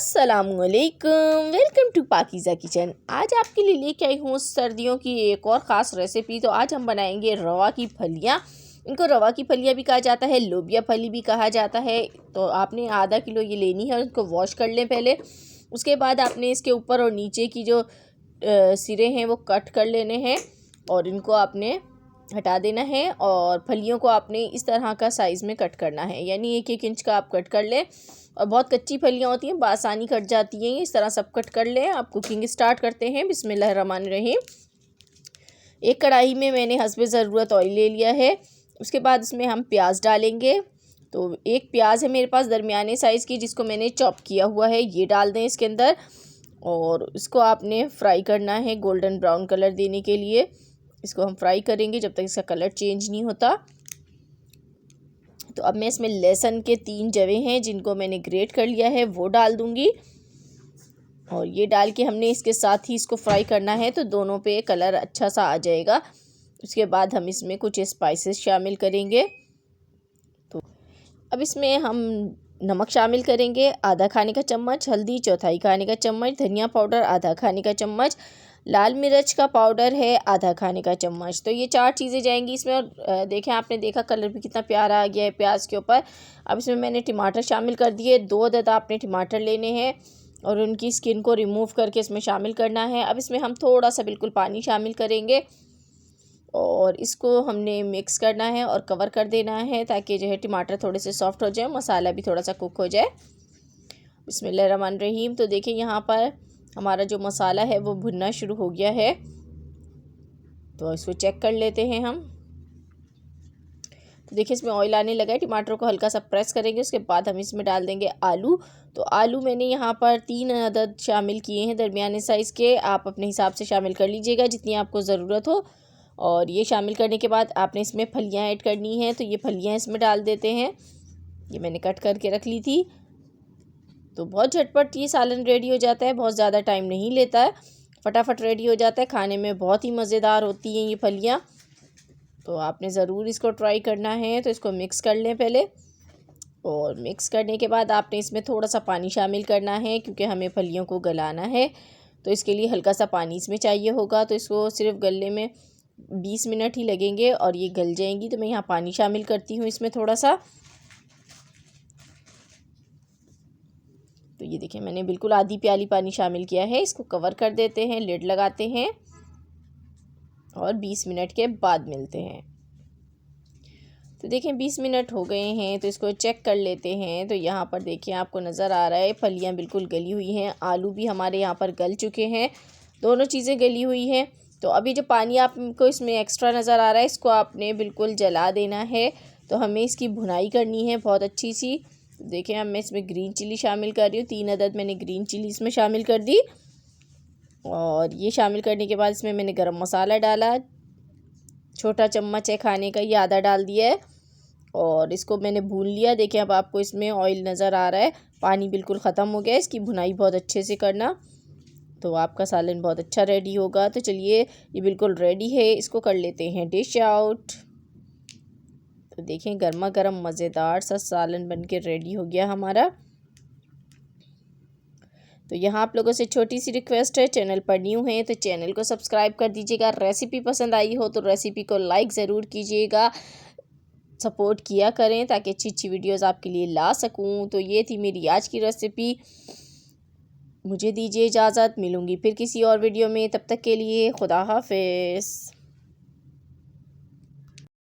अस्सलामुअलैकुम, welcome to Pakeezah kitchen. आज आपके लिए लेके आई हूँ सर्दियों की एक और ख़ास रेसिपी। तो आज हम बनाएंगे रवा की फलियाँ। इनको रवा की फलियाँ भी कहा जाता है, लोबिया फली भी कहा जाता है। तो आपने आधा किलो ये लेनी है, उसको वॉश कर लें पहले। उसके बाद आपने इसके ऊपर और नीचे की जो सिरे हैं वो कट कर लेने हैं और इनको आपने हटा देना है। और फलियों को आपने इस तरह का साइज़ में कट करना है, यानी 1-1 इंच का आप कट कर लें। और बहुत कच्ची फलियाँ होती हैं, बासानी कट जाती हैं, इस तरह सब कट कर लें। आप कुकिंग स्टार्ट करते हैं। बिस्मिल्लाहिर्रहमानिर्रहीम। एक कढ़ाई में मैंने हस्बे ज़रूरत ऑयल ले लिया है। उसके बाद इसमें हम प्याज डालेंगे। तो एक प्याज है मेरे पास दरमियाने साइज़ की, जिसको मैंने चॉप किया हुआ है, ये डाल दें इसके अंदर। और इसको आपने फ्राई करना है गोल्डन ब्राउन कलर देने के लिए। इसको हम फ्राई करेंगे जब तक इसका कलर चेंज नहीं होता। तो अब मैं इसमें लहसुन के 3 जवे हैं जिनको मैंने ग्रेट कर लिया है, वो डाल दूंगी। और ये डाल के हमने इसके साथ ही इसको फ्राई करना है, तो दोनों पे कलर अच्छा सा आ जाएगा। उसके बाद हम इसमें कुछ स्पाइसेस शामिल करेंगे। तो अब इसमें हम नमक शामिल करेंगे, आधा खाने का चम्मच, हल्दी चौथाई खाने का चम्मच, धनिया पाउडर आधा खाने का चम्मच, लाल मिर्च का पाउडर है आधा खाने का चम्मच। तो ये 4 चीज़ें जाएंगी इसमें। और देखें, आपने देखा कलर भी कितना प्यारा आ गया है प्याज के ऊपर। अब इसमें मैंने टमाटर शामिल कर दिए। 2 अदद आपने टमाटर लेने हैं और उनकी स्किन को रिमूव करके इसमें शामिल करना है। अब इसमें हम थोड़ा सा बिल्कुल पानी शामिल करेंगे और इसको हमने मिक्स करना है और कवर कर देना है, ताकि जो है टमाटर थोड़े से सॉफ्ट हो जाए, मसाला भी थोड़ा सा कुक हो जाए। बिस्मिल्लाहिर्रहमानिर्रहीम। तो देखिए यहाँ पर हमारा जो मसाला है वो भुनना शुरू हो गया है। तो इसको चेक कर लेते हैं हम। तो देखिए इसमें ऑयल आने लगा है। टमाटर को हल्का सा प्रेस करेंगे, उसके बाद हम इसमें डाल देंगे आलू। तो आलू मैंने यहाँ पर 3 अदद शामिल किए हैं दरमियाने साइज़ के। आप अपने हिसाब से शामिल कर लीजिएगा जितनी आपको ज़रूरत हो। और ये शामिल करने के बाद आपने इसमें फलियाँ ऐड करनी है। तो ये फलियाँ इसमें डाल देते हैं, ये मैंने कट करके रख ली थी। तो बहुत झटपट ये सालन रेडी हो जाता है, बहुत ज़्यादा टाइम नहीं लेता है, फटाफट रेडी हो जाता है। खाने में बहुत ही मज़ेदार होती हैं ये फलियाँ। तो आपने ज़रूर इसको ट्राई करना है। तो इसको मिक्स कर लें पहले, और मिक्स करने के बाद आपने इसमें थोड़ा सा पानी शामिल करना है, क्योंकि हमें फलियों को गलाना है। तो इसके लिए हल्का सा पानी इसमें चाहिए होगा। तो इसको सिर्फ गलने में 20 मिनट ही लगेंगे और ये गल जाएंगी। तो मैं यहाँ पानी शामिल करती हूँ इसमें थोड़ा सा। तो ये देखिए मैंने बिल्कुल आधी प्याली पानी शामिल किया है। इसको कवर कर देते हैं, लिड लगाते हैं और 20 मिनट के बाद मिलते हैं। तो देखें 20 मिनट हो गए हैं, तो इसको चेक कर लेते हैं। तो यहाँ पर देखिए आपको नज़र आ रहा है फलियाँ बिल्कुल गली हुई हैं, आलू भी हमारे यहाँ पर गल चुके हैं, दोनों चीज़ें गली हुई हैं। तो अभी जो पानी आपको इसमें एक्स्ट्रा नज़र आ रहा है, इसको आपने बिल्कुल जला देना है। तो हमें इसकी भुनाई करनी है बहुत अच्छी सी। देखें अब मैं इसमें ग्रीन चिली शामिल कर रही हूँ, 3 अदद मैंने ग्रीन चिली इसमें शामिल कर दी। और ये शामिल करने के बाद इसमें मैंने गरम मसाला डाला, छोटा चम्मच है खाने का, ये आधा डाल दिया है। और इसको मैंने भून लिया। देखिए अब आपको इसमें ऑयल नज़र आ रहा है, पानी बिल्कुल ख़त्म हो गया है। इसकी भुनाई बहुत अच्छे से करना, तो आपका सालन बहुत अच्छा रेडी होगा। तो चलिए ये बिल्कुल रेडी है, इसको कर लेते हैं डिश आउट। तो देखें गर्मा गर्म मज़ेदार सा सालन बन के रेडी हो गया हमारा। तो यहाँ आप लोगों से छोटी सी रिक्वेस्ट है, चैनल पर न्यू है तो चैनल को सब्सक्राइब कर दीजिएगा। रेसिपी पसंद आई हो तो रेसिपी को लाइक ज़रूर कीजिएगा, सपोर्ट किया करें ताकि अच्छी अच्छी वीडियोस आपके लिए ला सकूं। तो ये थी मेरी आज की रेसिपी। मुझे दीजिए इजाज़त, मिलूँगी फिर किसी और वीडियो में। तब तक के लिए खुदा हाफिज़।